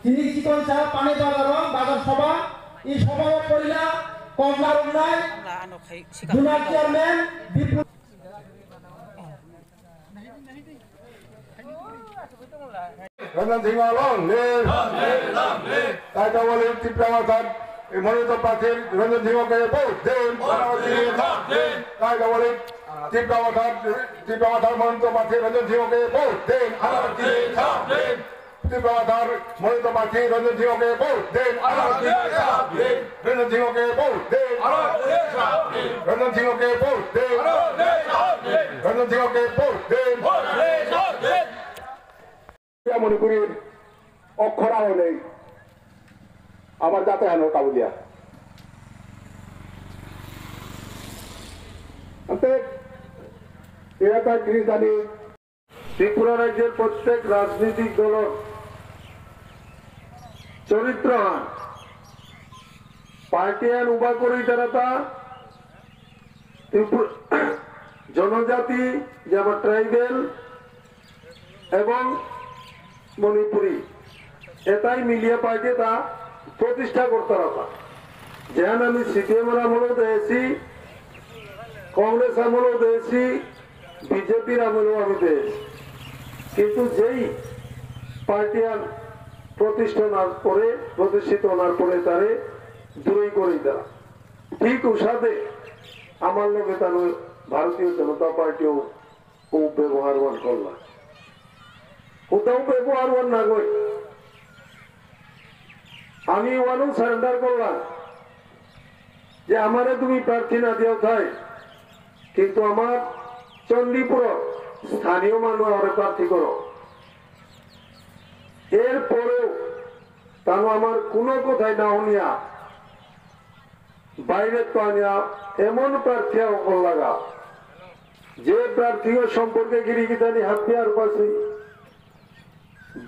তিনি চিকন চা পানি বাজার সভা এই সভা করিলা কমলার উন্নয় জুনার চেয়ারম্যান বিপুল রঞ্জন সিং মনোনীত প্রার্থী রঞ্জন সিংহকে ভোট দেন। ত্রিপুরা মনোনীত প্রার্থী রঞ্জন সিংহকে ভোট দেন। ত্রিপুরাধার মনোনীত প্রার্থী রঞ্জন সিংহকে ভোট দেন। রঞ্জন সিংহকে ভোট দেন। রঞ্জন সিংহকে ভোট দেন। রঞ্জন সিংহকে ভোট দেন। মণিপুরের অক্ষরাও নেই আমার যাতে হানো কাবুলিয়া জানি ত্রিপুরা রাজ্যের প্রত্যেক রাজনৈতিক দলের চরিত্রহান পার্টিয়ান উভা করেই তারা জনজাতি যেমন ট্রাইবেল এবং মণিপুরী এটাই মিলিয়ে পার্টি তা প্রতিষ্ঠা করতে হবে। যেন আমি সিপিএম আমলেও দিয়েছি, কংগ্রেস আমলেও দিয়েছি, বিজেপির আমলেও আমি দিয়েছি, কিন্তু যেই পার্টিয়ান প্রতিষ্ঠিত হওয়ার পরে তারে দূরেই করে দেওয়া ঠিক উসাদে আমার লোকে তার ভারতীয় জনতা পার্টিও খুব ব্যবহার করলাম কোথাও ব্যবহার না কই আমি ওয়ানও সারেন্ডার করলাম যে আমারে তুমি প্রার্থী না দিও তাই, কিন্তু আমার চণ্ডীপুর স্থানীয় মানুষ আমার প্রার্থী করো। এরপরেও তার আমার কোনো কথাই না শুনিয়া বাইরে তো আনিয়া এমন প্রার্থী লাগা যে প্রার্থীও সম্পর্কে গিরিগিতানি হাতিয়ার পাশে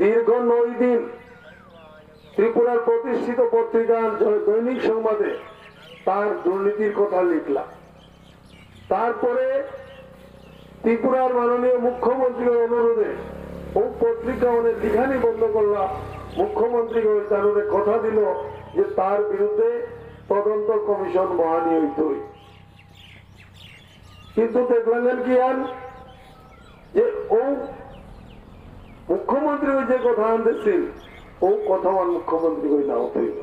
দীর্ঘ 9 দিন ত্রিপুরার প্রতিষ্ঠিত পত্রিকা দৈনিক সংবাদে তার দুর্নীতির কথা লিখলাম। তারপরে ত্রিপুরার মাননীয় মুখ্যমন্ত্রীর অনুরোধে ও পত্রিকা অনেক লিখানি বন্ধ করলাম। মুখ্যমন্ত্রী তাদের কথা দিল যে তার বিরুদ্ধে তদন্ত কমিশন মহানিয়োজিত হই, কিন্তু দেখলেন কি আর যে ও মুখ্যমন্ত্রী যে কথা আনতেছিল ও কথা আমার মুখ্যমন্ত্রী কই নাও হইল।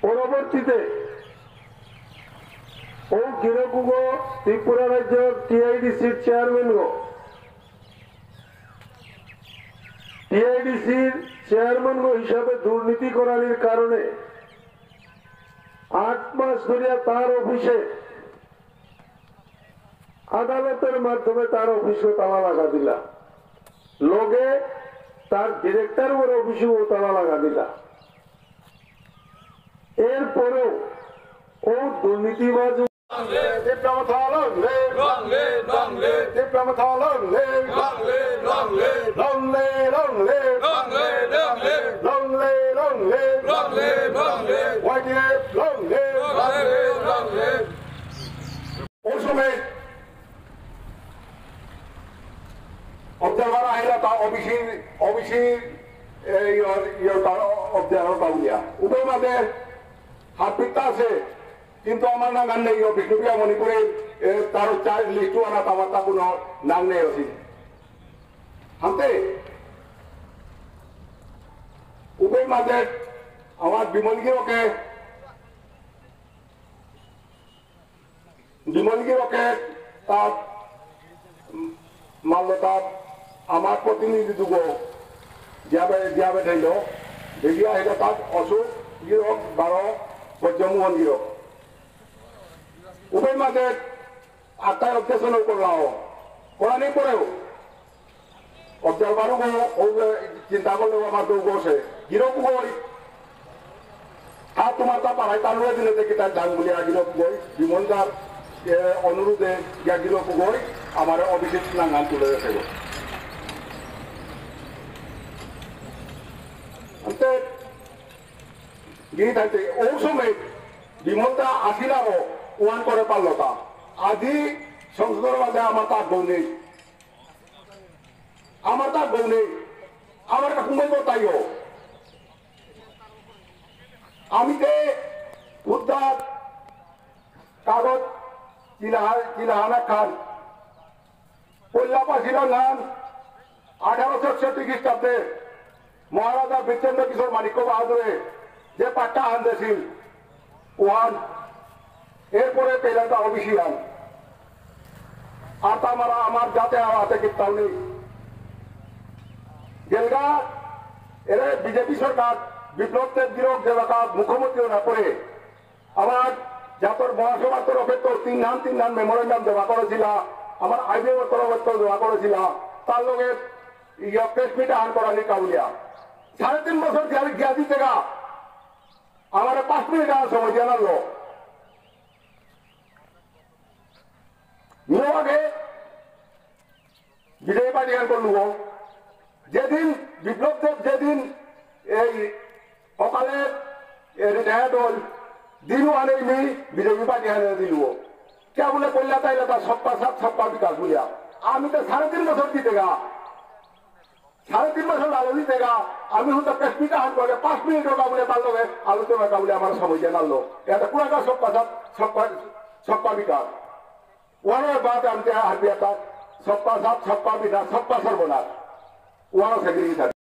পরবর্তীতে ও কিরকম ত্রিপুরা রাজ্য টিআইডিসির চেয়ারম্যান টিআইডিসির চেয়ারম্যান হিসাবে দুর্নীতি করার কারণে 8 মাস ধরিয়া তার অফিসে আদালতের মাধ্যমে তার অফিসে তালা লাগা দিলা, লগে তার ডিরেক্টর অফিসেও তালা লাগা দিলা। এরপরেও ও দুর্নীতিবাজ অবজারভার আহিলা তা অবিসির অবজারভার পাউলিয়া উভয় মাঝে হাত পিঠটা আছে, কিন্তু আমার না গান নেই বিষ্ণুপ্রিয়া মণিপুরে তার চার্জ লিস্ট আনা আমার তা কোনো নাম নেই অসি হাতে উভয় মাঝে আমার বিমলগিরকে তার মানল তার আমার প্রতিনিধি দুগ দিয়া বেঠাইল দেখিয়া আহিল তাত অশোক গিরক 12 ব্রজমোহন গিরক উভয় মাঝে 8টায় অবজেকশন করলাম করানি পরেও অবজারভারও চিন্তা করলেও আমার দৌড় বসে গিরক গই আর তোমার তা পাড়ায় তার দিলে দেখি তার ডাং বলিয়া গিরক গই বিমলদার অনুরোধে গিয়া গিরক গই আমার অভিজিৎ নাঙ্গান তুলে রেখে গিয়ে থাকতে ও সময় বিমলটা আসিলাও ওয়ান করে পারল তা আজি সংসদের মাঝে আমার তার বউ নেই গৌনে আমার কুমাইব তাইও আমি তে উদ্ধার কাগজ চিলাহানা খান কল্যাপাশির নাম 1864 খ্রিস্টাব্দে মহারাজা বীরচন্দ্র কিশোর মানিক্য বাহাদুরে যে পাট্টা আন দিয়েছিল ওয়ান এরপরে পেলেন অভিশিয়ান আর তামারা আমার যাতে হাতে কিতাও নেই গেলগা এর বিজেপি সরকার বিপ্লবের বিরোধ দেবাকা মুখ্যমন্ত্রী না করে আমার জাতর মহাসভার তরফে তো তিন নাম মেমোরেন্ডাম দেওয়া করেছিল আমার আইবিএর তরফে দেওয়া করেছিল তার লগে প্রেস মিট আন করানি কাউলিয়া 3.5 বছর গিয়া দিতে গা আমার 5 মিনিট আনার সময় জানালো আগে বিজেপি পার্টি গান করলু যেদিন বিপ্লব দেব যেদিন এই অকালে রিটায়ার্ড হল দিনও আনেনি বিজেপি পার্টি আনে দিল কে বলে করলে তাইলে তার সপ্তাহ সাত সপ্তাহ বিকাশ বলিয়া আমি তো 3.5 বছর দিতে গা 3.5 বছর আলো দিতে গা আমি হয়তো প্রেসমিটা হান করে 5 মিনিট ওটা বলে তার লোক আলোচনা বলে আমার সময় জানালো এটা পুরাটা সপ্তাহ সাত সপ্তাহ বিকাশ ওয়ানোর বাদ আমি হারবি একটা সপ্তাহ সাত সপ্তাহ বিকাশ সপ্তাহ সর্বনাশ ওয়ানো সেক্রেটারি